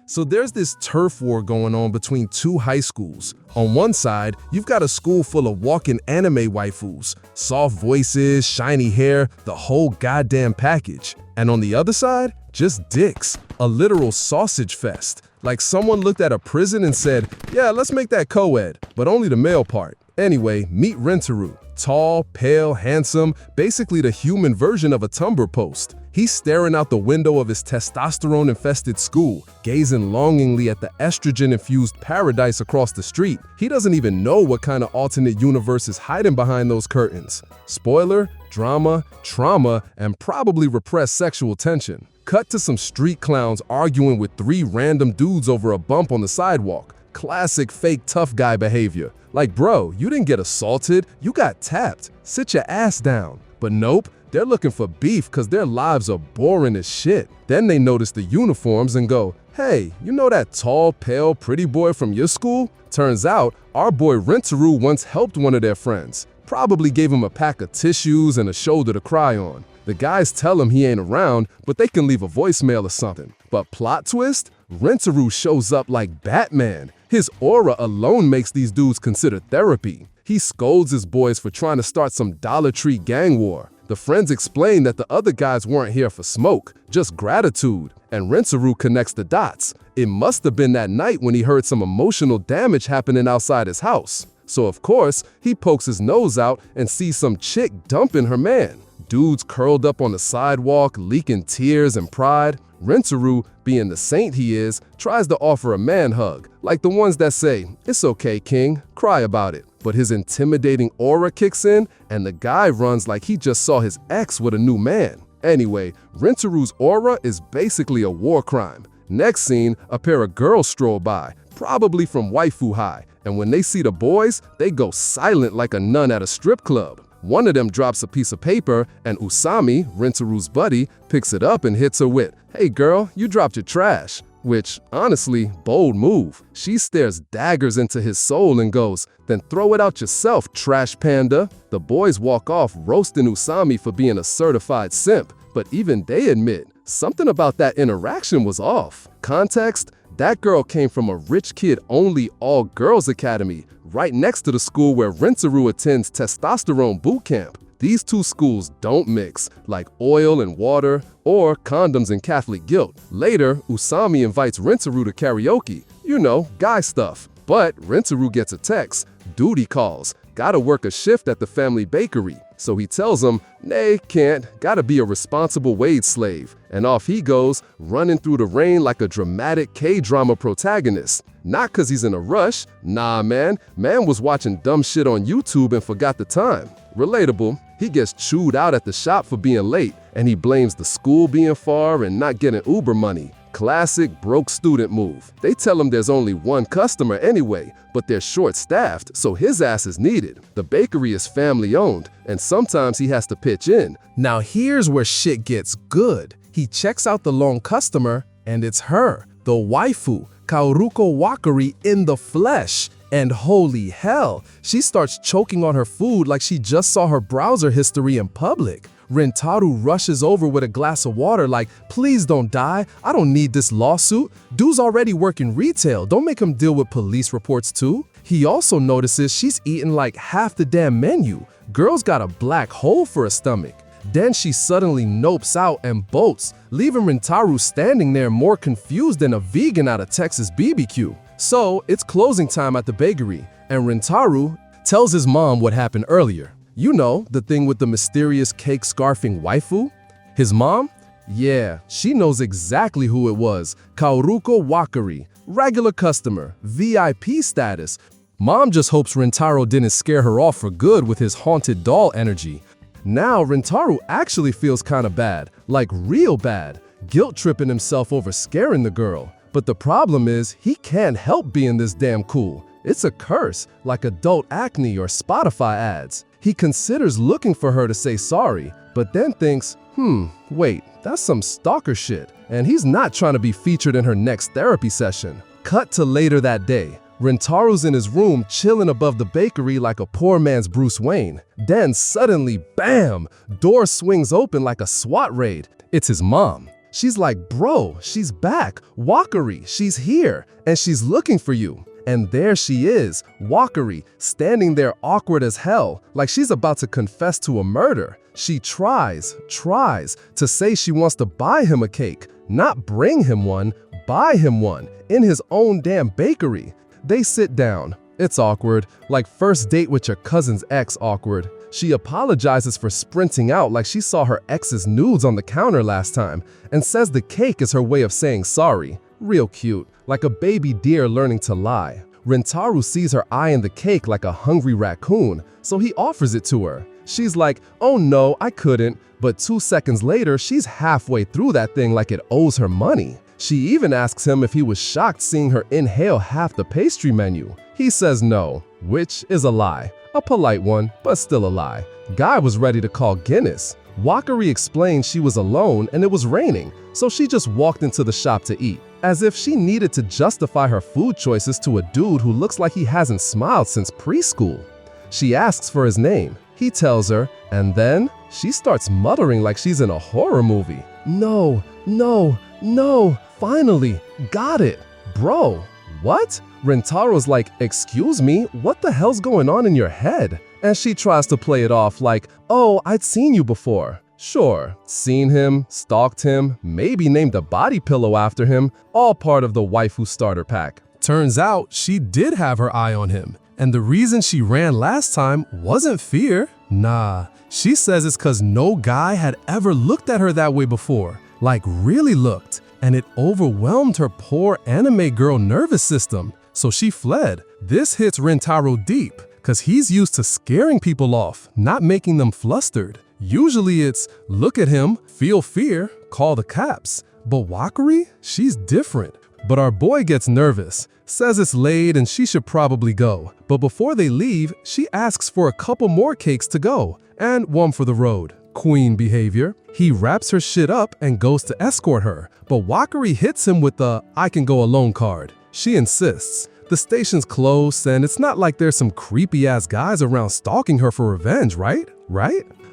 So there's this turf war going on between two high schools. On one side, you've got a school full of walking anime waifus, soft voices, shiny hair, the whole goddamn package. And on the other side, just dicks, a literal sausage fest. Like someone looked at a prison and said, yeah, let's make that co-ed, but only the male part. Anyway, meet Rentaro. Tall, pale, handsome, basically the human version of a Tumblr post. He's staring out the window of his testosterone-infested school, gazing longingly at the estrogen-infused paradise across the street. He doesn't even know what kind of alternate universe is hiding behind those curtains. Spoiler, drama, trauma, and probably repressed sexual tension. Cut to some street clowns arguing with three random dudes over a bump on the sidewalk. Classic fake tough guy behavior. Like, bro, you didn't get assaulted, you got tapped. Sit your ass down. But nope, they're looking for beef because their lives are boring as shit. Then they notice the uniforms and go, hey, you know that tall, pale, pretty boy from your school? Turns out, our boy Rentaro once helped one of their friends. Probably gave him a pack of tissues and a shoulder to cry on. The guys tell him he ain't around, but they can leave a voicemail or something. But plot twist? Rentaro shows up like Batman. His aura alone makes these dudes consider therapy. He scolds his boys for trying to start some Dollar Tree gang war. The friends explain that the other guys weren't here for smoke, just gratitude. And Rentaro connects the dots. It must have been that night when he heard some emotional damage happening outside his house. So of course, he pokes his nose out and sees some chick dumping her man. Dudes curled up on the sidewalk, leaking tears and pride. Rentaro, being the saint he is, tries to offer a man hug, like the ones that say, it's okay, king, cry about it. But his intimidating aura kicks in, and the guy runs like he just saw his ex with a new man. Anyway, Rentaro's aura is basically a war crime. Next scene, a pair of girls stroll by, probably from waifu high, and when they see the boys, they go silent like a nun at a strip club. One of them drops a piece of paper, and Usami, Rentaro's buddy, picks it up and hits her with, hey girl, you dropped your trash. Which, honestly, bold move. She stares daggers into his soul and goes, then throw it out yourself, trash panda. The boys walk off roasting Usami for being a certified simp, but even they admit, something about that interaction was off. Context? That girl came from a rich kid-only all-girls academy, right next to the school where Rentaro attends testosterone boot camp. These two schools don't mix, like oil and water, or condoms and Catholic guilt. Later, Usami invites Rentaro to karaoke. You know, guy stuff. But Rentaro gets a text, duty calls, gotta work a shift at the family bakery. So he tells him, nay, can't, gotta be a responsible wage slave. And off he goes, running through the rain like a dramatic K-drama protagonist. Not cause he's in a rush, nah man was watching dumb shit on YouTube and forgot the time. Relatable, he gets chewed out at the shop for being late, and he blames the school being far and not getting Uber money. Classic broke student move. They tell him there's only one customer anyway, but they're short-staffed, so his ass is needed. The bakery is family-owned, and sometimes he has to pitch in. Now here's where shit gets good. He checks out the lone customer, and it's her, the waifu, Kaoruko Wakari in the flesh. And holy hell, she starts choking on her food like she just saw her browser history in public. Rentaro rushes over with a glass of water like, please don't die, I don't need this lawsuit. Dude's already working retail, don't make him deal with police reports too. He also notices she's eating like half the damn menu. Girl's got a black hole for a stomach. Then she suddenly nopes out and bolts, leaving Rentaro standing there more confused than a vegan at a Texas BBQ. So it's closing time at the bakery, and Rentaro tells his mom what happened earlier. You know, the thing with the mysterious cake-scarfing waifu? His mom? Yeah, she knows exactly who it was. Kaoruko Wakari, regular customer, VIP status. Mom just hopes Rentaro didn't scare her off for good with his haunted doll energy. Now Rentaro actually feels kinda bad, like real bad, guilt-tripping himself over scaring the girl. But the problem is, he can't help being this damn cool. It's a curse, like adult acne or Spotify ads. He considers looking for her to say sorry, but then thinks, wait, that's some stalker shit, and he's not trying to be featured in her next therapy session. Cut to later that day. Rentaro's in his room chilling above the bakery like a poor man's Bruce Wayne. Then suddenly, bam! Door swings open like a SWAT raid. It's his mom. She's like, bro, she's back. Wakari, she's here, and she's looking for you. And there she is, Wakari, standing there awkward as hell, like she's about to confess to a murder. She tries to say she wants to buy him a cake, not bring him one, buy him one, in his own damn bakery. They sit down. It's awkward, like first date with your cousin's ex awkward. She apologizes for sprinting out like she saw her ex's nudes on the counter last time, and says the cake is her way of saying sorry. Real cute, like a baby deer learning to lie. Rentaro sees her eyeing the cake like a hungry raccoon, so he offers it to her. She's like, oh no, I couldn't, but 2 seconds later, she's halfway through that thing like it owes her money. She even asks him if he was shocked seeing her inhale half the pastry menu. He says no, which is a lie. A polite one, but still a lie. Guy was ready to call Guinness. Wakari explained she was alone and it was raining, so she just walked into the shop to eat, as if she needed to justify her food choices to a dude who looks like he hasn't smiled since preschool. She asks for his name. He tells her, and then she starts muttering like she's in a horror movie. No, no, no, finally, got it. Bro, what? Rentaro's like, excuse me, what the hell's going on in your head? And she tries to play it off like, oh, I'd seen you before. Sure, seen him, stalked him, maybe named a body pillow after him, all part of the waifu starter pack. Turns out she did have her eye on him, and the reason she ran last time wasn't fear. Nah, she says it's cause no guy had ever looked at her that way before, like really looked, and it overwhelmed her poor anime girl nervous system, so she fled. This hits Rentaro deep, cause he's used to scaring people off, not making them flustered. Usually it's, look at him, feel fear, call the cops. But Wakari, she's different. But our boy gets nervous, says it's late and she should probably go. But before they leave, she asks for a couple more cakes to go, and one for the road. Queen behavior. He wraps her shit up and goes to escort her, but Wakari hits him with the I can go alone card. She insists. The station's close and it's not like there's some creepy ass guys around stalking her for revenge, right?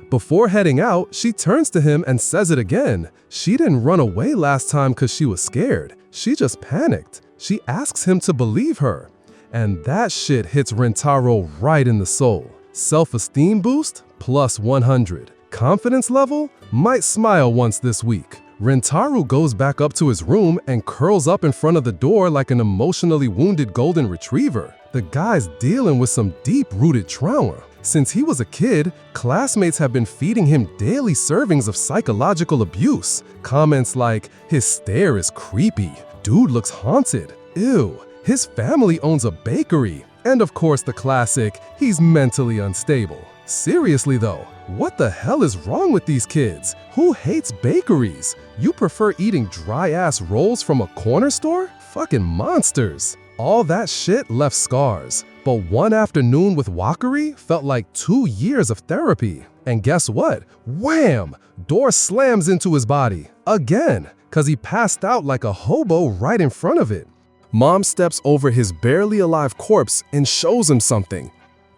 Before heading out, she turns to him and says it again. She didn't run away last time because she was scared. She just panicked. She asks him to believe her. And that shit hits Rentaro right in the soul. Self-esteem boost, plus 100. Confidence level, might smile once this week. Rentaro goes back up to his room and curls up in front of the door like an emotionally wounded golden retriever. The guy's dealing with some deep-rooted trauma. Since he was a kid, classmates have been feeding him daily servings of psychological abuse. Comments like, his stare is creepy, dude looks haunted, ew, his family owns a bakery, and of course the classic, he's mentally unstable. Seriously though, what the hell is wrong with these kids? Who hates bakeries? You prefer eating dry-ass rolls from a corner store? Fucking monsters. All that shit left scars. But one afternoon with Wakari felt like 2 years of therapy. And guess what? Wham! Door slams into his body. Again, cause he passed out like a hobo right in front of it. Mom steps over his barely alive corpse and shows him something.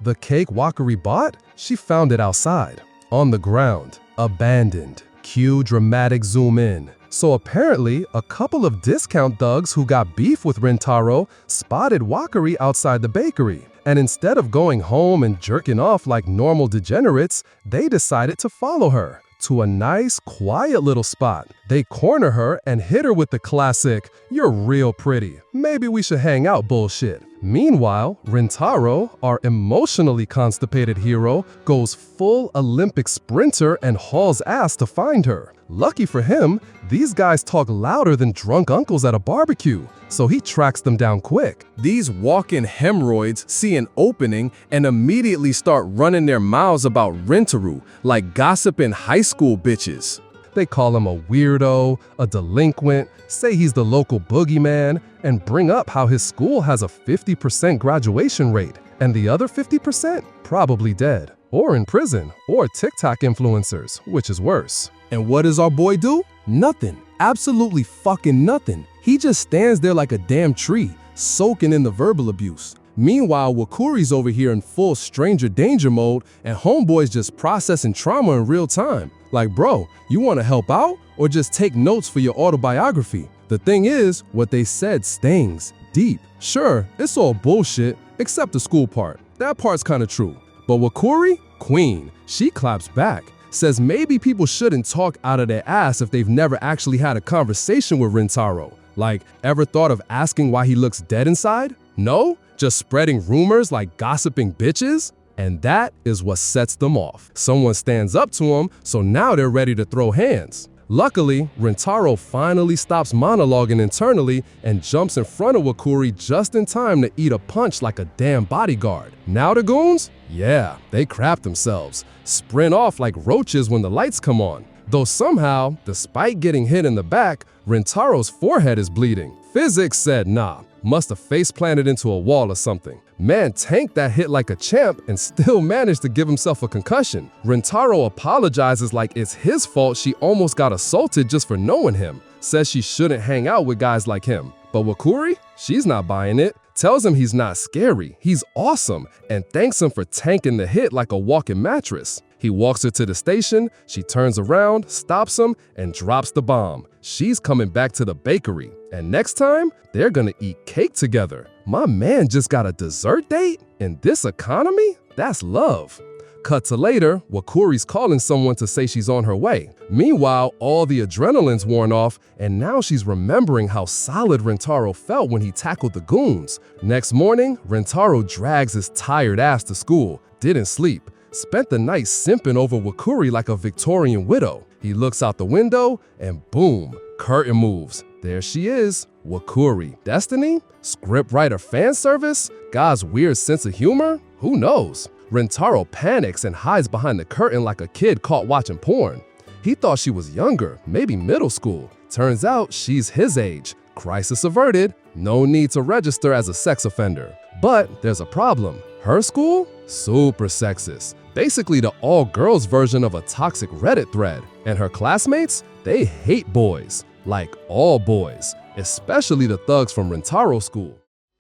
The cake Wakari bought? She found it outside, on the ground, abandoned. Cue dramatic zoom in. So apparently, a couple of discount thugs who got beef with Rentaro spotted Wakari outside the bakery. And instead of going home and jerking off like normal degenerates, they decided to follow her to a nice, quiet little spot. They corner her and hit her with the classic, "You're real pretty, maybe we should hang out" bullshit. Meanwhile, Rentaro, our emotionally constipated hero, goes full Olympic sprinter and hauls ass to find her. Lucky for him, these guys talk louder than drunk uncles at a barbecue, so he tracks them down quick. These walk-in hemorrhoids see an opening and immediately start running their mouths about Rentaro like gossiping high school bitches. They call him a weirdo, a delinquent, say he's the local boogeyman, and bring up how his school has a 50% graduation rate, and the other 50% probably dead, or in prison, or TikTok influencers, which is worse. And what does our boy do? Nothing. Absolutely fucking nothing. He just stands there like a damn tree, soaking in the verbal abuse. Meanwhile, Wakuri's over here in full stranger danger mode, and homeboy's just processing trauma in real time. Like, bro, you want to help out or just take notes for your autobiography? The thing is, what they said stings deep. Sure, it's all bullshit, except the school part. That part's kind of true. But Wakuri, queen, she claps back. Says maybe people shouldn't talk out of their ass if they've never actually had a conversation with Rintaro. Like, ever thought of asking why he looks dead inside? No? Just spreading rumors like gossiping bitches? And that is what sets them off. Someone stands up to him, so now they're ready to throw hands. Luckily, Rintaro finally stops monologuing internally and jumps in front of Wakuri just in time to eat a punch like a damn bodyguard. Now the goons? Yeah, they crap themselves. Sprint off like roaches when the lights come on. Though somehow, despite getting hit in the back, Rintaro's forehead is bleeding. Physics said nah, must have face planted into a wall or something. Man tanked that hit like a champ and still managed to give himself a concussion. Rintaro apologizes like it's his fault she almost got assaulted just for knowing him. Says she shouldn't hang out with guys like him. But Wakuri? She's not buying it. Tells him he's not scary, he's awesome, and thanks him for tanking the hit like a walking mattress. He walks her to the station, she turns around, stops him, and drops the bomb. She's coming back to the bakery, and next time, they're gonna eat cake together. My man just got a dessert date? In this economy? That's love. Cut to later, Wakuri's calling someone to say she's on her way. Meanwhile, all the adrenaline's worn off, and now she's remembering how solid Rintaro felt when he tackled the goons. Next morning, Rintaro drags his tired ass to school, didn't sleep, spent the night simping over Wakuri like a Victorian widow. He looks out the window, and boom, curtain moves. There she is, Wakuri. Destiny? Scriptwriter fan service? God's weird sense of humor? Who knows? Rintaro panics and hides behind the curtain like a kid caught watching porn. He thought she was younger, maybe middle school. Turns out she's his age. Crisis averted. No need to register as a sex offender. But there's a problem. Her school? Super sexist. Basically the all-girls version of a toxic Reddit thread. And her classmates? They hate boys. Like all boys. Especially the thugs from Rintaro school.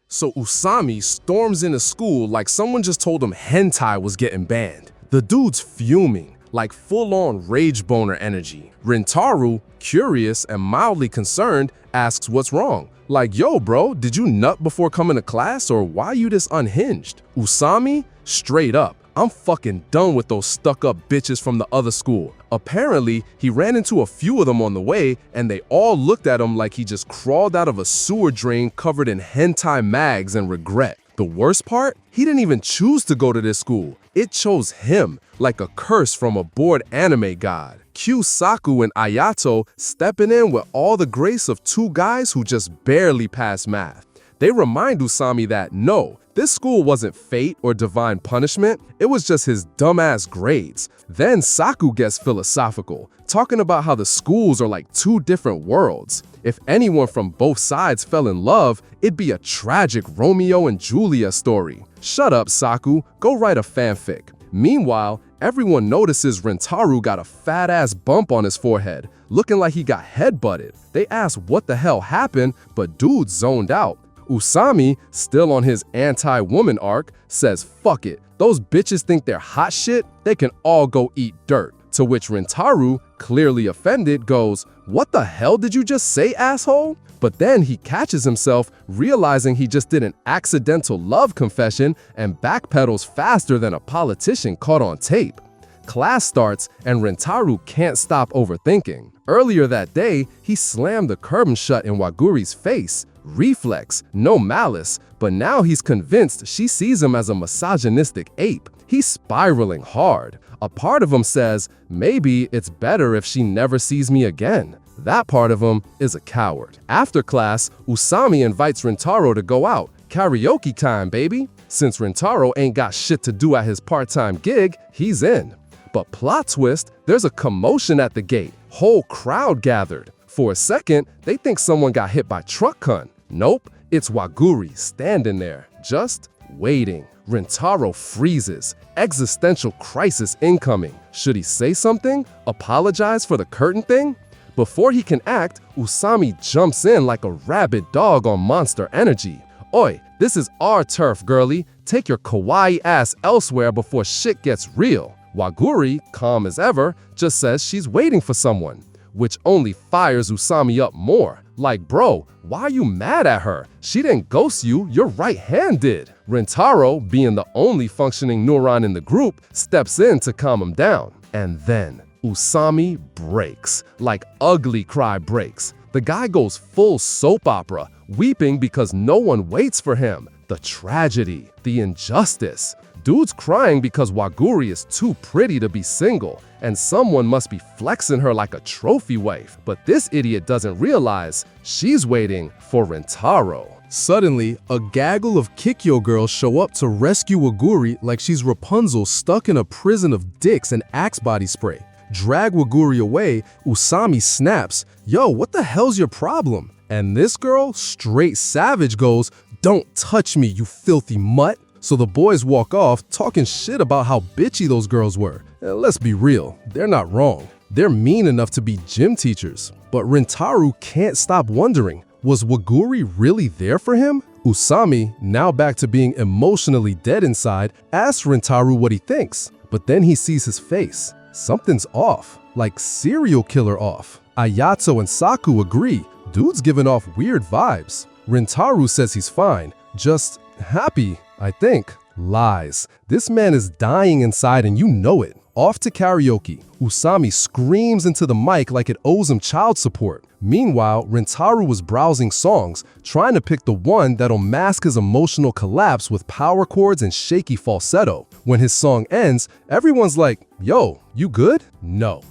So Usami storms into school like someone just told him hentai was getting banned. The dude's fuming, like full-on rage boner energy. Rintaro, curious and mildly concerned, asks what's wrong. Like, yo bro, did you nut before coming to class or why you this unhinged? Usami, straight up, I'm fucking done with those stuck-up bitches from the other school. Apparently, he ran into a few of them on the way, and they all looked at him like he just crawled out of a sewer drain covered in hentai mags and regret. The worst part? He didn't even choose to go to this school. It chose him, like a curse from a bored anime god. Cue Saku and Ayato stepping in with all the grace of two guys who just barely passed math. They remind Usami that no, this school wasn't fate or divine punishment, it was just his dumbass grades. Then Saku gets philosophical, talking about how the schools are like two different worlds. If anyone from both sides fell in love, it'd be a tragic Romeo and Juliet story. Shut up, Saku, go write a fanfic. Meanwhile, everyone notices Rintaro got a fat-ass bump on his forehead, looking like he got headbutted. They ask what the hell happened, but dude zoned out. Usami, still on his anti-woman arc, says fuck it, those bitches think they're hot shit, they can all go eat dirt. To which Rintaro, clearly offended, goes, what the hell did you just say, asshole? But then he catches himself, realizing he just did an accidental love confession and backpedals faster than a politician caught on tape. Class starts and Rintaro can't stop overthinking. Earlier that day, he slammed the curtain shut in Waguri's face. Reflex, no malice, but now he's convinced she sees him as a misogynistic ape. He's spiraling hard. A part of him says, maybe it's better if she never sees me again. That part of him is a coward. After class, Usami invites Rintaro to go out. Karaoke time, baby. Since Rintaro ain't got shit to do at his part-time gig, he's in. But plot twist, there's a commotion at the gate. Whole crowd gathered. For a second, they think someone got hit by truck cunt. Nope, it's Waguri standing there, just waiting. Rintaro freezes. Existential crisis incoming. Should he say something? Apologize for the curtain thing? Before he can act, Usami jumps in like a rabid dog on Monster Energy. "Oi, this is our turf, girly. Take your kawaii ass elsewhere before shit gets real." Waguri, calm as ever, just says she's waiting for someone, which only fires Usami up more. Like, bro, why are you mad at her? She didn't ghost you, your right hand did. Rintaro, being the only functioning neuron in the group, steps in to calm him down. And then Usami breaks, like ugly cry breaks. The guy goes full soap opera, weeping because no one waits for him. The tragedy, the injustice. Dude's crying because Waguri is too pretty to be single, and someone must be flexing her like a trophy wife. But this idiot doesn't realize she's waiting for Rintaro. Suddenly, a gaggle of Kikyo girls show up to rescue Waguri like she's Rapunzel stuck in a prison of dicks and Axe body spray. Drag Waguri away, Usami snaps, "Yo, what the hell's your problem?" And this girl, straight savage, goes, "Don't touch me, you filthy mutt." So the boys walk off, talking shit about how bitchy those girls were. And let's be real, they're not wrong. They're mean enough to be gym teachers. But Rintaro can't stop wondering, was Waguri really there for him? Usami, now back to being emotionally dead inside, asks Rintaro what he thinks. But then he sees his face. Something's off, like serial killer off. Ayato and Saku agree, dude's giving off weird vibes. Rintaro says he's fine, just happy, I think. Lies. This man is dying inside and you know it. Off to karaoke. Usami screams into the mic like it owes him child support. Meanwhile, Rintaro was browsing songs, trying to pick the one that'll mask his emotional collapse with power chords and shaky falsetto. When his song ends, everyone's like, "Yo, you good?" No,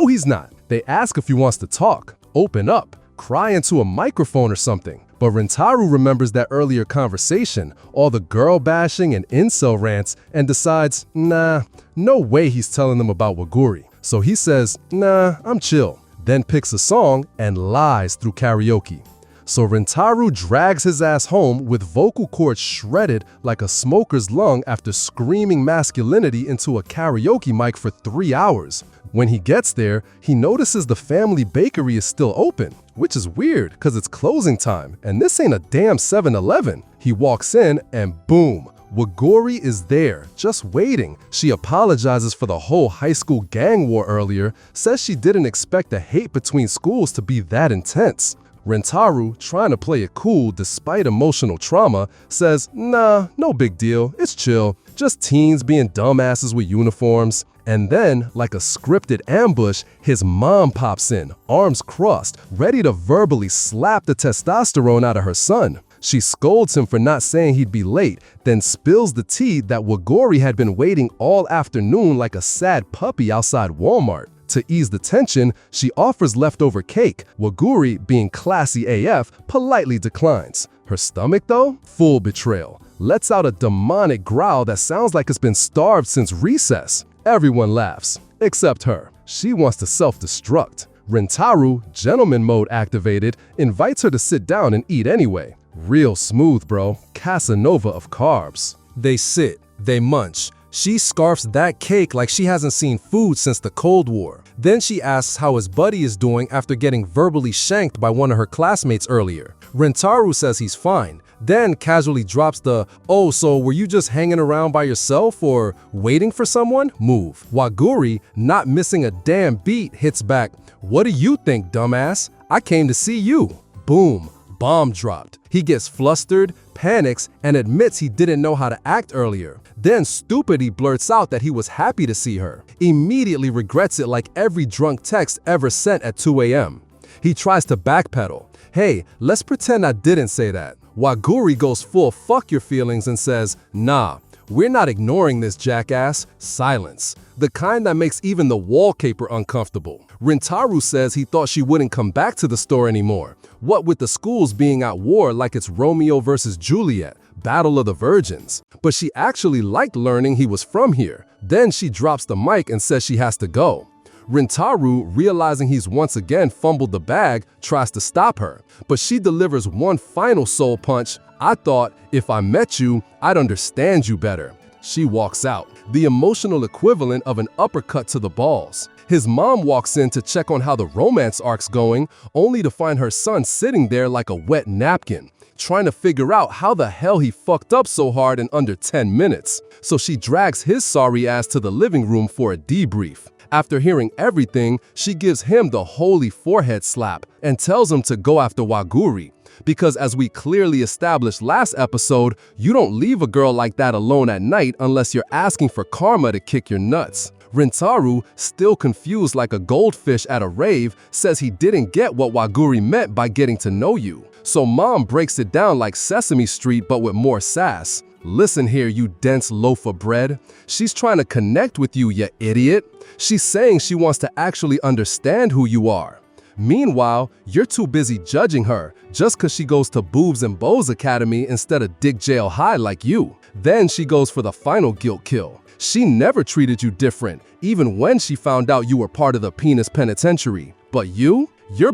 he's not. They ask if he wants to talk, open up, cry into a microphone or something. But Rintaro remembers that earlier conversation, all the girl bashing and incel rants, and decides, nah, no way he's telling them about Waguri. So he says, nah, I'm chill, then picks a song and lies through karaoke. So Rintaro drags his ass home with vocal cords shredded like a smoker's lung after screaming masculinity into a karaoke mic for 3 hours. When he gets there, he notices the family bakery is still open, which is weird because it's closing time, and this ain't a damn 7-Eleven. He walks in and boom, Waguri is there, just waiting. She apologizes for the whole high school gang war earlier, says she didn't expect the hate between schools to be that intense. Rintaro, trying to play it cool despite emotional trauma, says, nah, no big deal, it's chill, just teens being dumbasses with uniforms. And then, like a scripted ambush, his mom pops in, arms crossed, ready to verbally slap the testosterone out of her son. She scolds him for not saying he'd be late, then spills the tea that Waguri had been waiting all afternoon like a sad puppy outside Walmart. To ease the tension, she offers leftover cake. Waguri, being classy AF, politely declines. Her stomach, though, full betrayal, lets out a demonic growl that sounds like it's been starved since recess. Everyone laughs, except her. She wants to self-destruct. Rintaro, gentleman mode activated, invites her to sit down and eat anyway. Real smooth, bro. Casanova of carbs. They sit, they munch. She scarfs that cake like she hasn't seen food since the Cold War. Then she asks how his buddy is doing after getting verbally shanked by one of her classmates earlier. Rintaro says he's fine, then casually drops the, "Oh, so were you just hanging around by yourself or waiting for someone?" move. Waguri, not missing a damn beat, hits back, "What do you think, dumbass? I came to see you." Boom. Bomb dropped. He gets flustered, panics, and admits he didn't know how to act earlier. Then stupidly blurts out that he was happy to see her. Immediately regrets it like every drunk text ever sent at 2 a.m. He tries to backpedal. "Hey, let's pretend I didn't say that." Waguri goes full fuck your feelings and says, "Nah, we're not ignoring this, jackass." Silence. The kind that makes even the wallpaper uncomfortable. Rintaro says he thought she wouldn't come back to the store anymore. What with the schools being at war like it's Romeo versus Juliet, Battle of the Virgins. But she actually liked learning he was from here. Then she drops the mic and says she has to go. Rintaro, realizing he's once again fumbled the bag, tries to stop her. But she delivers one final soul punch. "I thought if I met you, I'd understand you better." She walks out, the emotional equivalent of an uppercut to the balls. His mom walks in to check on how the romance arc's going, only to find her son sitting there like a wet napkin. trying to figure out how the hell he fucked up so hard in under 10 minutes. So she drags his sorry ass to the living room for a debrief. After hearing everything, she gives him the holy forehead slap and tells him to go after Waguri. Because as we clearly established last episode, you don't leave a girl like that alone at night unless you're asking for karma to kick your nuts. Rintaro, still confused like a goldfish at a rave, says he didn't get what Waguri meant by getting to know you. So Mom breaks it down like Sesame Street but with more sass. Listen here, you dense loaf of bread. She's trying to connect with you, you idiot. She's saying she wants to actually understand who you are. Meanwhile, you're too busy judging her just because she goes to Boobs and Bows Academy instead of Dick Jail High like you. Then she goes for the final guilt kill. She never treated you different, even when she found out you were part of the penis penitentiary. But you're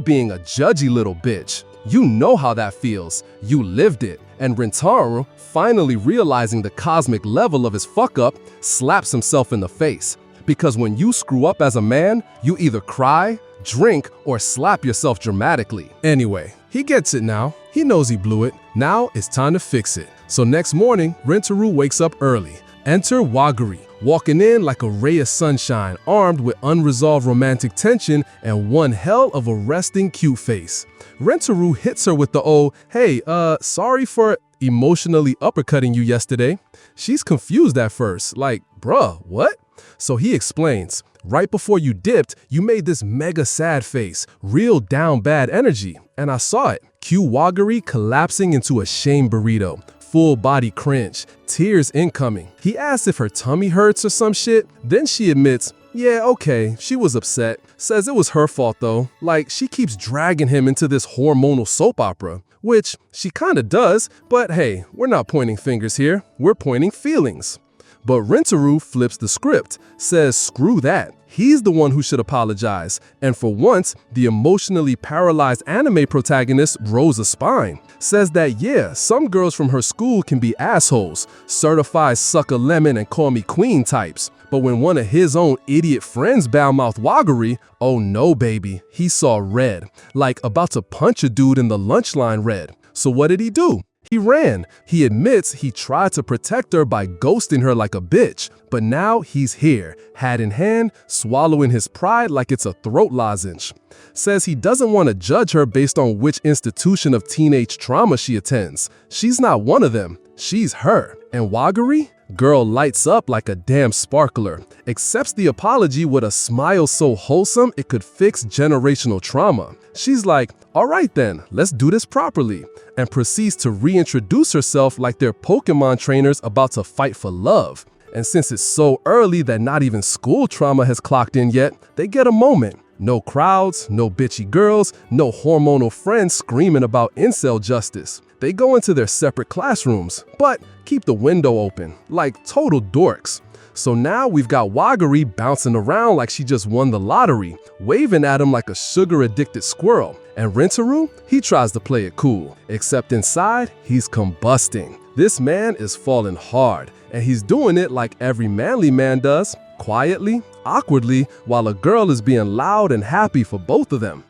being a judgy little bitch. You know how that feels. You lived it. And Rintaro, finally realizing the cosmic level of his fuck-up, slaps himself in the face. Because when you screw up as a man, you either cry, drink, or slap yourself dramatically. Anyway, he gets it now. He knows he blew it. Now it's time to fix it. So next morning, Rintaro wakes up early. Enter Waguri, walking in like a ray of sunshine, armed with unresolved romantic tension and one hell of a resting cute face. Rintaro hits her with the hey, sorry for emotionally uppercutting you yesterday. She's confused at first, like, bruh, what? So he explains, right before you dipped, you made this mega sad face, real down bad energy, and I saw it. Cue Waguri collapsing into a shame burrito. Full body cringe, tears incoming. He asks if her tummy hurts or some shit. Then she admits, yeah, okay, she was upset. Says it was her fault though. Like, she keeps dragging him into this hormonal soap opera. Which she kinda does, but hey, we're not pointing fingers here. We're pointing feelings. But Rintaro flips the script, says screw that. He's the one who should apologize. And for once, the emotionally paralyzed anime protagonist rose a spine. Says that yeah, some girls from her school can be assholes, certified suck a lemon and call me queen types. But when one of his own idiot friends badmouth Waguri, oh no baby, he saw red. Like about to punch a dude in the lunch line red. So what did he do? He ran. He admits he tried to protect her by ghosting her like a bitch, but now he's here, hat in hand, swallowing his pride like it's a throat lozenge. Says he doesn't want to judge her based on which institution of teenage trauma she attends. She's not one of them. She's her. And Waguri? Girl lights up like a damn sparkler, accepts the apology with a smile so wholesome it could fix generational trauma. She's like, all right then, let's do this properly, and proceeds to reintroduce herself like they're Pokemon trainers about to fight for love. And since it's so early that not even school trauma has clocked in yet, they get a moment. No crowds, no bitchy girls, no hormonal friends screaming about incel justice. They go into their separate classrooms, but keep the window open, like total dorks. So now we've got Waguri bouncing around like she just won the lottery, waving at him like a sugar-addicted squirrel. And Rintaro, he tries to play it cool, except inside, he's combusting. This man is falling hard, and he's doing it like every manly man does, quietly, awkwardly, while a girl is being loud and happy for both of them.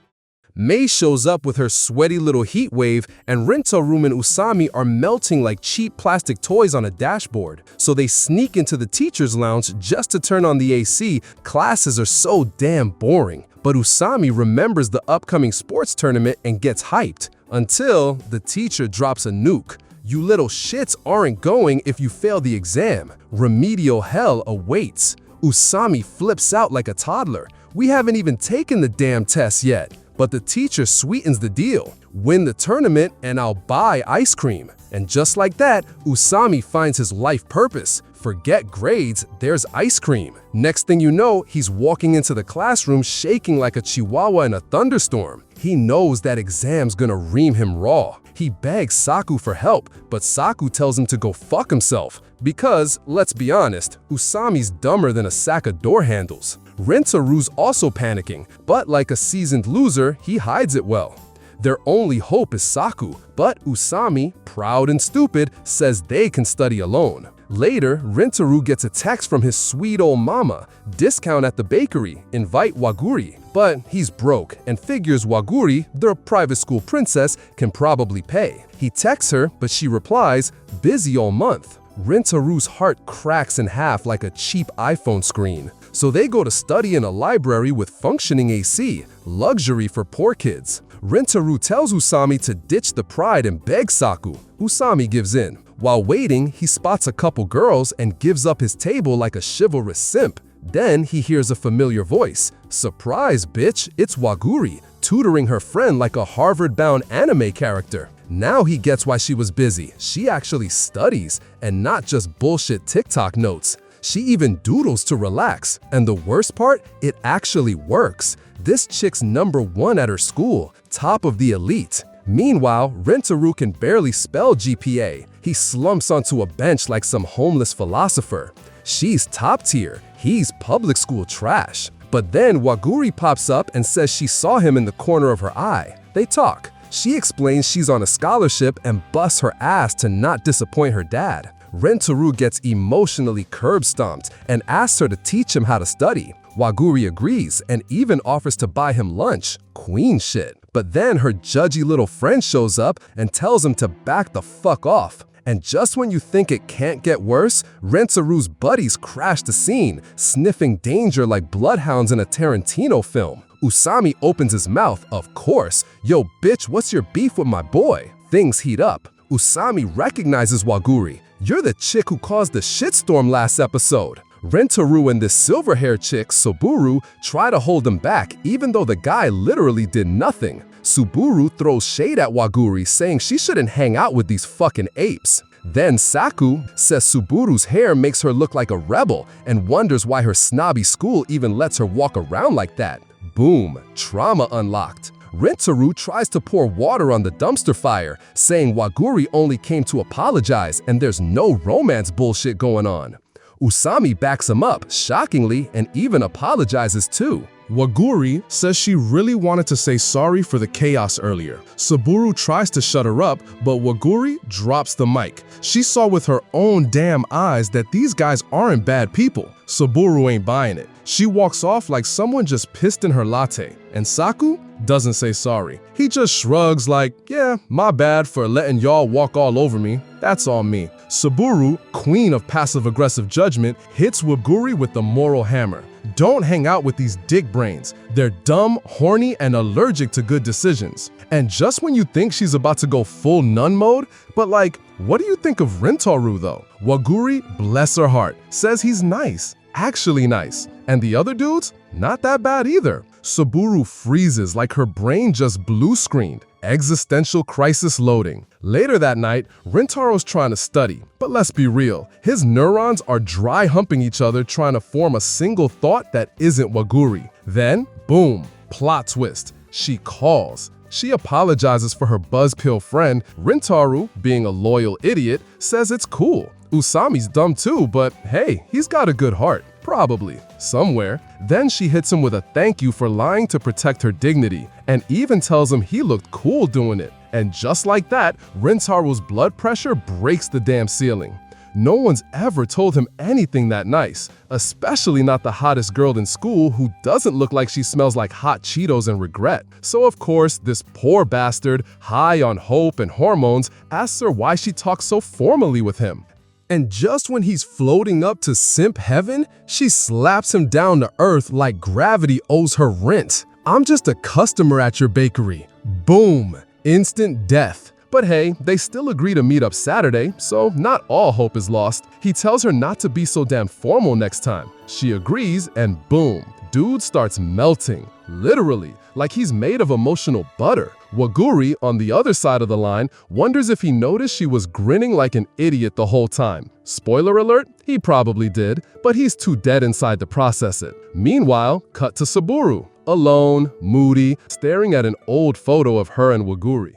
Mei shows up with her sweaty little heat wave, and Rintaro and Usami are melting like cheap plastic toys on a dashboard. So they sneak into the teacher's lounge just to turn on the AC. Classes are so damn boring. But Usami remembers the upcoming sports tournament and gets hyped, until the teacher drops a nuke. You little shits aren't going if you fail the exam. Remedial hell awaits. Usami flips out like a toddler. We haven't even taken the damn test yet. But the teacher sweetens the deal. Win the tournament and I'll buy ice cream. And just like that, Usami finds his life purpose. Forget grades, there's ice cream. Next thing you know, he's walking into the classroom shaking like a chihuahua in a thunderstorm. He knows that exam's gonna ream him raw. He begs Saku for help, but Saku tells him to go fuck himself. Because, let's be honest, Usami's dumber than a sack of door handles. Rentaru's also panicking, but like a seasoned loser, he hides it well. Their only hope is Saku, but Usami, proud and stupid, says they can study alone. Later, Rentaro gets a text from his sweet old mama, discount at the bakery, invite Waguri. But he's broke and figures Waguri, the private school princess, can probably pay. He texts her, but she replies, busy all month. Rentaru's heart cracks in half like a cheap iPhone screen. So they go to study in a library with functioning AC, luxury for poor kids. Rentaro tells Usami to ditch the pride and beg Saku. Usami gives in. While waiting, he spots a couple girls and gives up his table like a chivalrous simp. Then he hears a familiar voice. Surprise, bitch, it's Waguri, tutoring her friend like a Harvard-bound anime character. Now he gets why she was busy. She actually studies, and not just bullshit TikTok notes. She even doodles to relax. And the worst part, it actually works. This chick's #1 at her school, top of the elite. Meanwhile, Rentaro can barely spell GPA. He slumps onto a bench like some homeless philosopher. She's top tier, he's public school trash. But then Waguri pops up and says she saw him in the corner of her eye. They talk. She explains she's on a scholarship and busts her ass to not disappoint her dad. Rentaro gets emotionally curb-stomped and asks her to teach him how to study. Waguri agrees and even offers to buy him lunch. Queen shit. But then her judgy little friend shows up and tells him to back the fuck off. And just when you think it can't get worse, Rentaru's buddies crash the scene, sniffing danger like bloodhounds in a Tarantino film. Usami opens his mouth, of course. Yo, bitch, what's your beef with my boy? Things heat up. Usami recognizes Waguri. You're the chick who caused the shitstorm last episode. Rentaro and this silver-haired chick, Suburu, try to hold him back, even though the guy literally did nothing. Suburu throws shade at Waguri, saying she shouldn't hang out with these fucking apes. Then Saku says Suburu's hair makes her look like a rebel and wonders why her snobby school even lets her walk around like that. Boom, trauma unlocked. Rentaro tries to pour water on the dumpster fire, saying Waguri only came to apologize and there's no romance bullshit going on. Usami backs him up, shockingly, and even apologizes too. Waguri says she really wanted to say sorry for the chaos earlier. Suburu tries to shut her up, but Waguri drops the mic. She saw with her own damn eyes that these guys aren't bad people. Suburu ain't buying it. She walks off like someone just pissed in her latte. And Saku doesn't say sorry. He just shrugs like, yeah, my bad for letting y'all walk all over me. That's on me. Suburu, queen of passive-aggressive judgment, hits Waguri with the moral hammer. Don't hang out with these dick brains. They're dumb, horny, and allergic to good decisions. And just when you think she's about to go full nun mode, but like, what do you think of Rentaro though? Waguri, bless her heart, says he's nice. Actually nice. And the other dudes? Not that bad either. Suburu freezes like her brain just blue screened. Existential crisis loading. Later that night, Rentaro's trying to study. But let's be real, his neurons are dry humping each other trying to form a single thought that isn't Waguri. Then, boom, plot twist. She calls. She apologizes for her buzzpill friend. Rentaro, being a loyal idiot, says it's cool. Usami's dumb too, but hey, he's got a good heart. Probably. Somewhere. Then she hits him with a thank you for lying to protect her dignity, and even tells him he looked cool doing it. And just like that, Rentaro's blood pressure breaks the damn ceiling. No one's ever told him anything that nice, especially not the hottest girl in school who doesn't look like she smells like hot Cheetos and regret. So of course, this poor bastard, high on hope and hormones, asks her why she talks so formally with him. And just when he's floating up to simp heaven, she slaps him down to earth like gravity owes her rent. I'm just a customer at your bakery. Boom. Instant death. But hey, they still agree to meet up Saturday, so not all hope is lost. He tells her not to be so damn formal next time. She agrees, and boom, dude starts melting. Literally, like he's made of emotional butter. Waguri, on the other side of the line, wonders if he noticed she was grinning like an idiot the whole time. Spoiler alert, he probably did, but he's too dead inside to process it. Meanwhile, cut to Suburu, alone, moody, staring at an old photo of her and Waguri.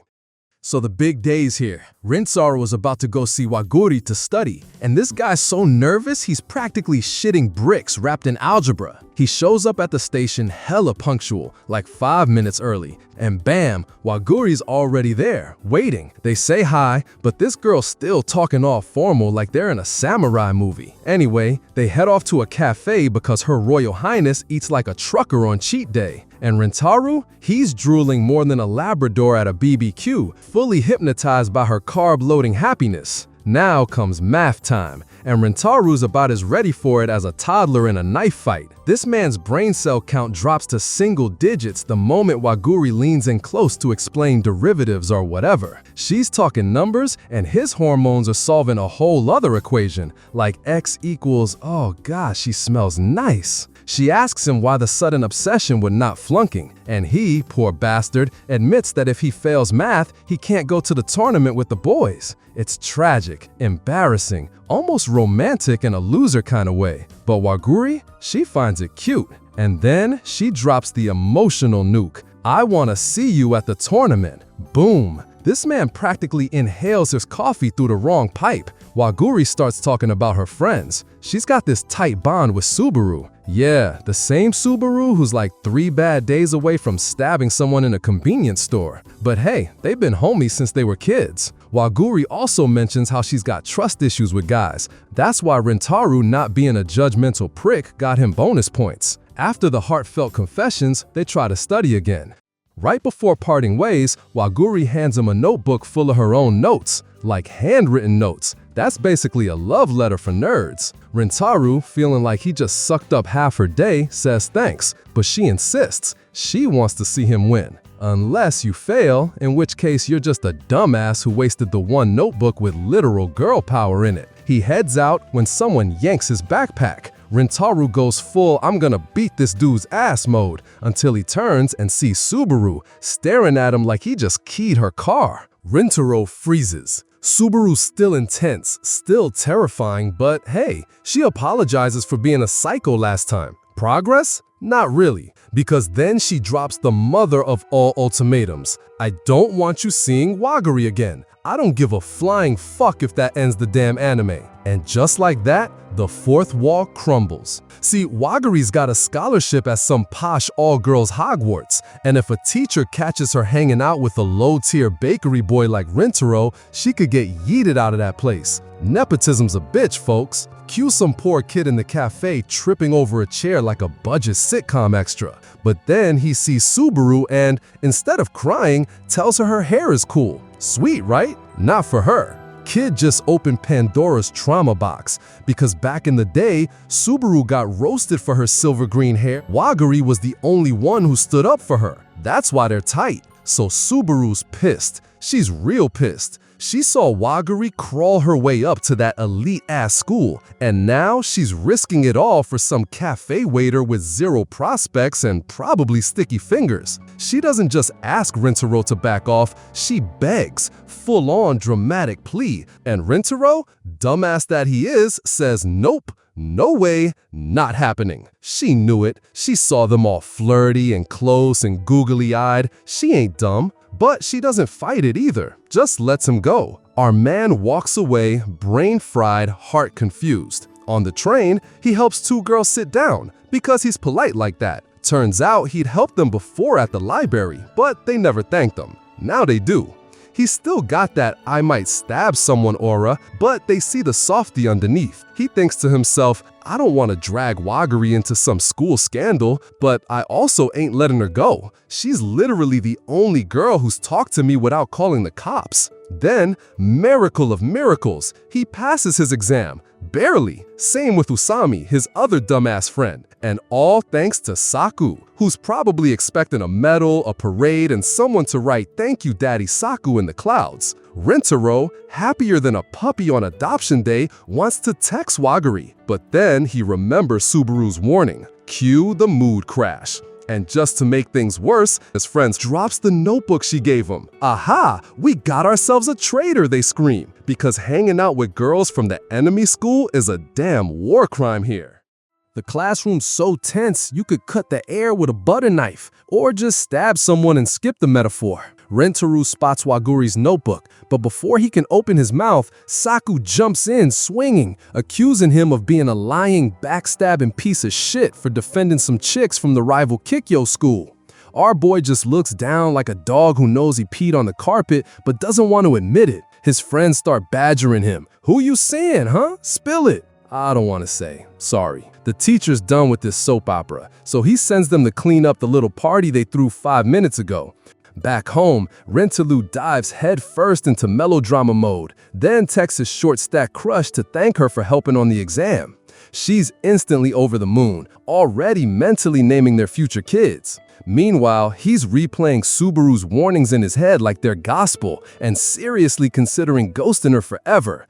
So the big day's here. Rentaro was about to go see Waguri to study, and this guy's so nervous he's practically shitting bricks wrapped in algebra. He shows up at the station hella punctual, like 5 minutes early, and bam, Waguri's already there, waiting. They say hi, but this girl's still talking all formal like they're in a samurai movie. Anyway, they head off to a cafe because Her Royal Highness eats like a trucker on cheat day. And Rentaru, he's drooling more than a Labrador at a BBQ, fully hypnotized by her carb-loading happiness. Now comes math time, and Rentaru's about as ready for it as a toddler in a knife fight. This man's brain cell count drops to single digits the moment Waguri leans in close to explain derivatives or whatever. She's talking numbers, and his hormones are solving a whole other equation, like X equals, oh gosh, she smells nice. She asks him why the sudden obsession with not flunking, and he, poor bastard, admits that if he fails math, he can't go to the tournament with the boys. It's tragic, embarrassing, almost romantic in a loser kind of way. But Waguri, she finds it cute. And then she drops the emotional nuke. I want to see you at the tournament. Boom. This man practically inhales his coffee through the wrong pipe. Waguri starts talking about her friends. She's got this tight bond with Subaru. Yeah, the same Subaru who's like 3 bad days away from stabbing someone in a convenience store. But hey, they've been homies since they were kids. Waguri also mentions how she's got trust issues with guys. That's why Rentaru not being a judgmental prick got him bonus points. After the heartfelt confessions, they try to study again. Right before parting ways, Waguri hands him a notebook full of her own notes, like handwritten notes. That's basically a love letter for nerds. Rentaru, feeling like he just sucked up half her day, says thanks, but she insists. She wants to see him win. Unless you fail, in which case you're just a dumbass who wasted the one notebook with literal girl power in it. He heads out when someone yanks his backpack. Rentaru goes full I'm gonna beat this dude's ass mode until he turns and sees Subaru staring at him like he just keyed her car. Rentaro freezes. Subaru's still intense, still terrifying, but hey, she apologizes for being a psycho last time. Progress? Not really, because then she drops the mother of all ultimatums. I don't want you seeing Waguri again. I don't give a flying fuck if that ends the damn anime. And just like that, the fourth wall crumbles. See, Waguri's got a scholarship at some posh all-girls Hogwarts, and if a teacher catches her hanging out with a low-tier bakery boy like Rentaro, she could get yeeted out of that place. Nepotism's a bitch, folks. Cue some poor kid in the cafe tripping over a chair like a budget sitcom extra. But then he sees Subaru and, instead of crying, tells her hair is cool. Sweet, right? Not for her. Kid just opened Pandora's trauma box, because back in the day, Subaru got roasted for her silver green hair. Waguri was the only one who stood up for her. That's why they're tight. So Subaru's pissed. She's real pissed. She saw Waguri crawl her way up to that elite-ass school, and now she's risking it all for some cafe waiter with zero prospects and probably sticky fingers. She doesn't just ask Rentaro to back off, she begs, full-on dramatic plea, and Rentaro, dumbass that he is, says nope. No way, not happening. She knew it. She saw them all flirty and close and googly-eyed. She ain't dumb. But she doesn't fight it either, just lets him go. Our man walks away, brain-fried, heart confused. On the train, he helps 2 girls sit down, because he's polite like that. Turns out he'd helped them before at the library, but they never thanked him. Now they do. He's still got that I might stab someone aura, but they see the softy underneath. He thinks to himself, I don't want to drag Waguri into some school scandal, but I also ain't letting her go. She's literally the only girl who's talked to me without calling the cops. Then, miracle of miracles, he passes his exam. Barely. Same with Usami, his other dumbass friend. And all thanks to Saku, who's probably expecting a medal, a parade, and someone to write "Thank you, Daddy Saku" in the clouds. Rentaro, happier than a puppy on adoption day, wants to text Waguri, but then he remembers Subaru's warning. Cue the mood crash. And just to make things worse, his friend drops the notebook she gave him. Aha! We got ourselves a traitor, they scream, because hanging out with girls from the enemy school is a damn war crime here. The classroom's so tense, you could cut the air with a butter knife, or just stab someone and skip the metaphor. Rentaro spots Waguri's notebook, but before he can open his mouth, Saku jumps in swinging, accusing him of being a lying, backstabbing piece of shit for defending some chicks from the rival Kikyo school. Our boy just looks down like a dog who knows he peed on the carpet but doesn't want to admit it. His friends start badgering him. "Who you seeing, huh? Spill it." "I don't want to say. Sorry." The teacher's done with this soap opera, so he sends them to clean up the little party they threw 5 minutes ago. Back home, Rentaro dives headfirst into melodrama mode, then texts his short-stacked crush to thank her for helping on the exam. She's instantly over the moon, already mentally naming their future kids. Meanwhile, he's replaying Subaru's warnings in his head like they're gospel and seriously considering ghosting her forever.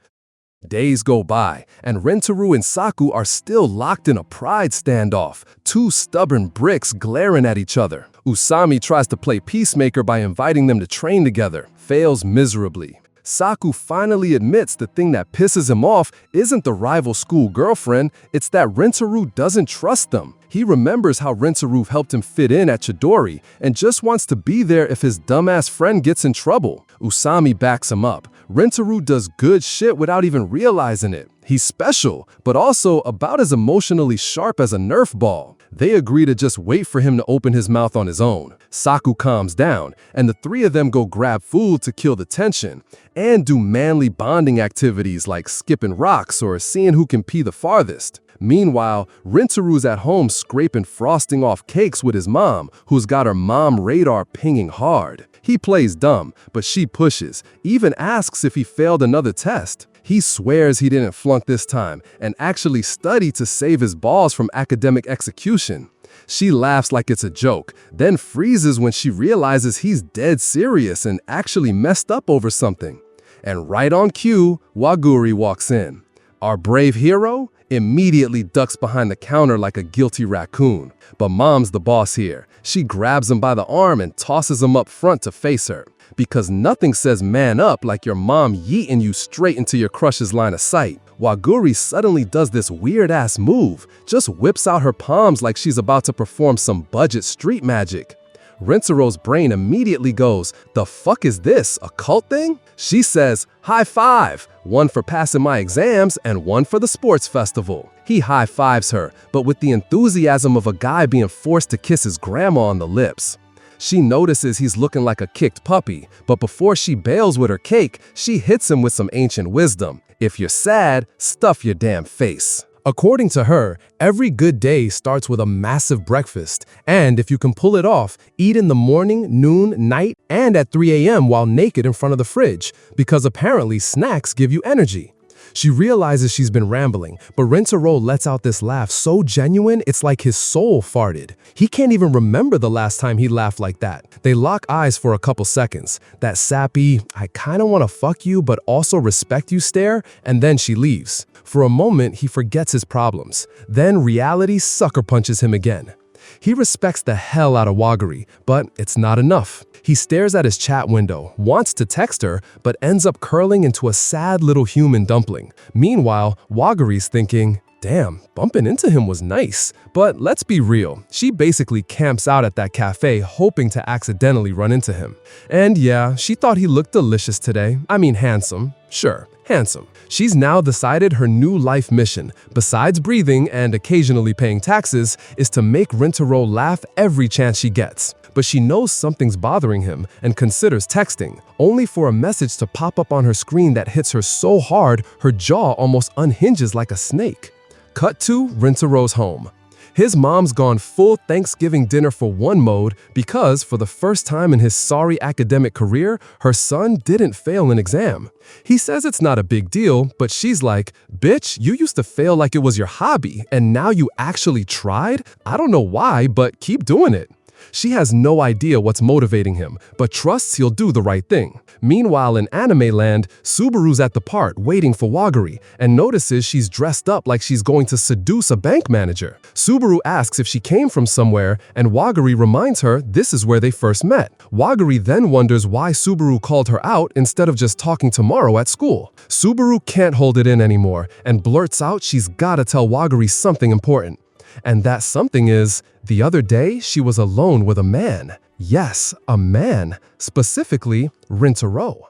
Days go by, and Rentaro and Saku are still locked in a pride standoff, two stubborn bricks glaring at each other. Usami tries to play peacemaker by inviting them to train together, fails miserably. Saku finally admits the thing that pisses him off isn't the rival school girlfriend, it's that Rentaro doesn't trust them. He remembers how Rentaro helped him fit in at Chidori and just wants to be there if his dumbass friend gets in trouble. Usami backs him up. Rentaro does good shit without even realizing it. He's special, but also about as emotionally sharp as a Nerf ball. They agree to just wait for him to open his mouth on his own. Saku calms down, and the three of them go grab food to kill the tension, and do manly bonding activities like skipping rocks or seeing who can pee the farthest. Meanwhile, Rentaru's at home scraping frosting off cakes with his mom, who's got her mom radar pinging hard. He plays dumb, but she pushes, even asks if he failed another test. He swears he didn't flunk this time and actually studied to save his balls from academic execution. She laughs like it's a joke, then freezes when she realizes he's dead serious and actually messed up over something. And right on cue, Waguri walks in. Our brave hero immediately ducks behind the counter like a guilty raccoon. But Mom's the boss here. She grabs him by the arm and tosses him up front to face her. Because nothing says man up like your mom yeeting you straight into your crush's line of sight. Waguri suddenly does this weird-ass move, just whips out her palms like she's about to perform some budget street magic. Rentaro's brain immediately goes, "The fuck is this, a cult thing?" She says, "High five, one for passing my exams and one for the sports festival." He high fives her, but with the enthusiasm of a guy being forced to kiss his grandma on the lips. She notices he's looking like a kicked puppy, but before she bails with her cake, she hits him with some ancient wisdom. If you're sad, stuff your damn face. According to her, every good day starts with a massive breakfast, and if you can pull it off, eat in the morning, noon, night, and at 3 a.m. while naked in front of the fridge, because apparently snacks give you energy. She realizes she's been rambling, but Rentaro lets out this laugh so genuine it's like his soul farted. He can't even remember the last time he laughed like that. They lock eyes for a couple seconds, that sappy, I kinda wanna fuck you but also respect you stare, and then she leaves. For a moment, he forgets his problems. Then reality sucker punches him again. He respects the hell out of Waguri, but it's not enough. He stares at his chat window, wants to text her, but ends up curling into a sad little human dumpling. Meanwhile, Waguri's thinking, damn, bumping into him was nice. But let's be real, she basically camps out at that cafe hoping to accidentally run into him. And yeah, she thought he looked delicious today. I mean handsome, sure, handsome. She's now decided her new life mission, besides breathing and occasionally paying taxes, is to make Rentaro laugh every chance she gets. But she knows something's bothering him and considers texting, only for a message to pop up on her screen that hits her so hard her jaw almost unhinges like a snake. Cut to Rentaro's home. His mom's gone full Thanksgiving dinner for one mode because, for the first time in his sorry academic career, her son didn't fail an exam. He says it's not a big deal, but she's like, bitch, you used to fail like it was your hobby, and now you actually tried? I don't know why, but keep doing it. She has no idea what's motivating him, but trusts he'll do the right thing. Meanwhile, in anime land, Subaru's at the park waiting for Waguri and notices she's dressed up like she's going to seduce a bank manager. Subaru asks if she came from somewhere, and Waguri reminds her this is where they first met. Waguri then wonders why Subaru called her out instead of just talking tomorrow at school. Subaru can't hold it in anymore and blurts out she's gotta tell Waguri something important. And that something is, the other day she was alone with a man. Yes, a man, specifically Rintaro.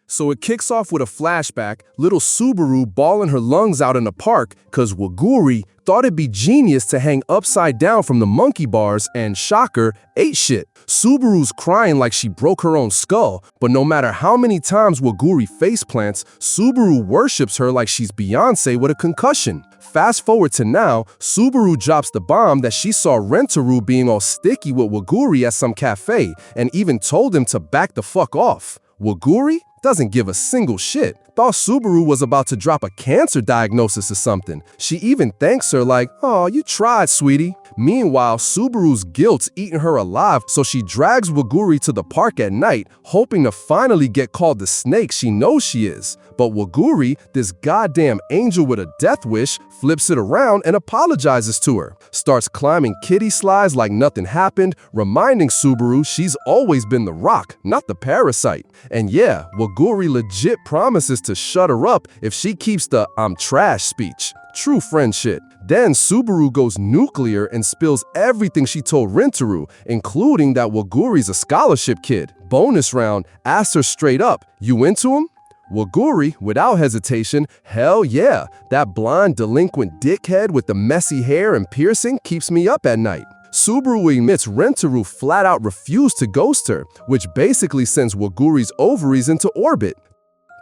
So it kicks off with a flashback, little Subaru bawling her lungs out in the park cause Waguri thought it'd be genius to hang upside down from the monkey bars and, shocker, ate shit. Subaru's crying like she broke her own skull, but no matter how many times Waguri faceplants, Subaru worships her like she's Beyonce with a concussion. Fast forward to now, Subaru drops the bomb that she saw Rentaro being all sticky with Waguri at some cafe and even told him to back the fuck off. Waguri doesn't give a single shit. Thought Subaru was about to drop a cancer diagnosis or something. She even thanks her like, "Oh, you tried, sweetie." Meanwhile, Subaru's guilt's eating her alive, so she drags Waguri to the park at night, hoping to finally get called the snake she knows she is. But Waguri, this goddamn angel with a death wish, flips it around and apologizes to her. Starts climbing kiddie slides like nothing happened, reminding Subaru she's always been the rock, not the parasite. And yeah, Waguri legit promises to shut her up if she keeps the "I'm trash" speech. True friend shit. Then Subaru goes nuclear and spills everything she told Rintaro, including that Waguri's a scholarship kid. Bonus round, asks her straight up, "You into him?" Waguri, without hesitation, "Hell yeah, that blonde delinquent dickhead with the messy hair and piercing keeps me up at night." Subaru admits Rentaro flat out refused to ghost her, which basically sends Waguri's ovaries into orbit.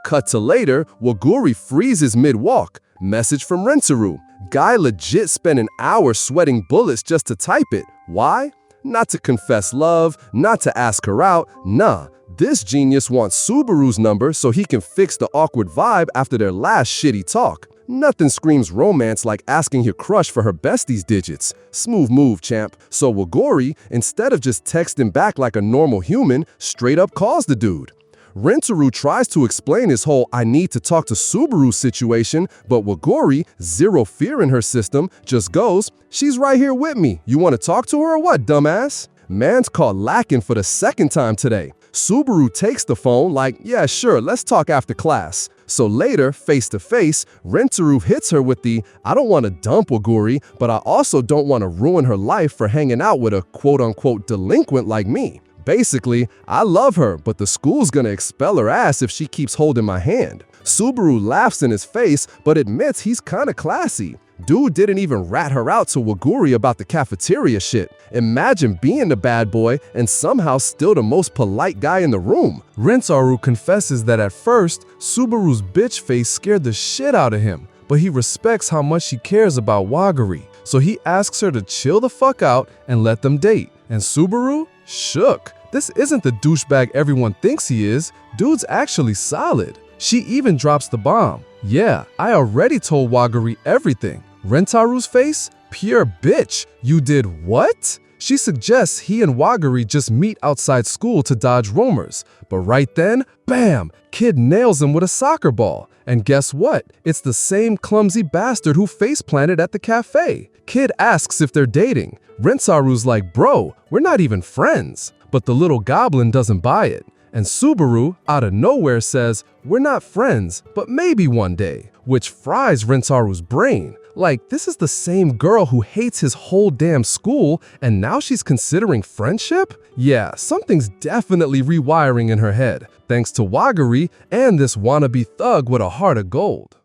Cut to later, Waguri freezes mid-walk. Message from Rentaro. Guy legit spent an hour sweating bullets just to type it. Why? Not to confess love, not to ask her out, nah. This genius wants Subaru's number so he can fix the awkward vibe after their last shitty talk. Nothing screams romance like asking your crush for her bestie's digits. Smooth move, champ. So Waguri, instead of just texting back like a normal human, straight up calls the dude. Rentaro tries to explain his whole "I need to talk to Subaru" situation, but Waguri, zero fear in her system, just goes, "She's right here with me. You want to talk to her or what, dumbass?" Man's caught lacking for the second time today. Subaru takes the phone like, "Yeah, sure, let's talk after class." So later, face to face, Rentaro hits her with the, "I don't want to dump Waguri, but I also don't want to ruin her life for hanging out with a quote-unquote delinquent like me. Basically, I love her, but the school's gonna expel her ass if she keeps holding my hand." Subaru laughs in his face, but admits he's kinda classy. Dude didn't even rat her out to Waguri about the cafeteria shit. Imagine being the bad boy and somehow still the most polite guy in the room. Rentaro confesses that at first, Subaru's bitch face scared the shit out of him, but he respects how much she cares about Waguri, so he asks her to chill the fuck out and let them date. And Subaru? Shook. This isn't the douchebag everyone thinks he is. Dude's actually solid. She even drops the bomb. "Yeah, I already told Waguri everything." Rentaru's face? Pure bitch. "You did what?" She suggests he and Waguri just meet outside school to dodge roamers. But right then, bam, kid nails him with a soccer ball. And guess what? It's the same clumsy bastard who face-planted at the cafe. Kid asks if they're dating. Rentaru's like, "Bro, we're not even friends." But the little goblin doesn't buy it. And Subaru, out of nowhere, says, "We're not friends, but maybe one day," which fries Rentaru's brain. Like, this is the same girl who hates his whole damn school, and now she's considering friendship? Yeah, something's definitely rewiring in her head, thanks to Waguri and this wannabe thug with a heart of gold.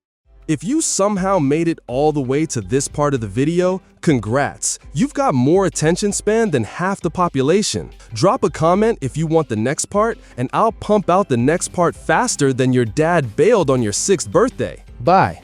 If you somehow made it all the way to this part of the video, congrats. You've got more attention span than half the population. Drop a comment if you want the next part, and I'll pump out the next part faster than your dad bailed on your 6th birthday. Bye.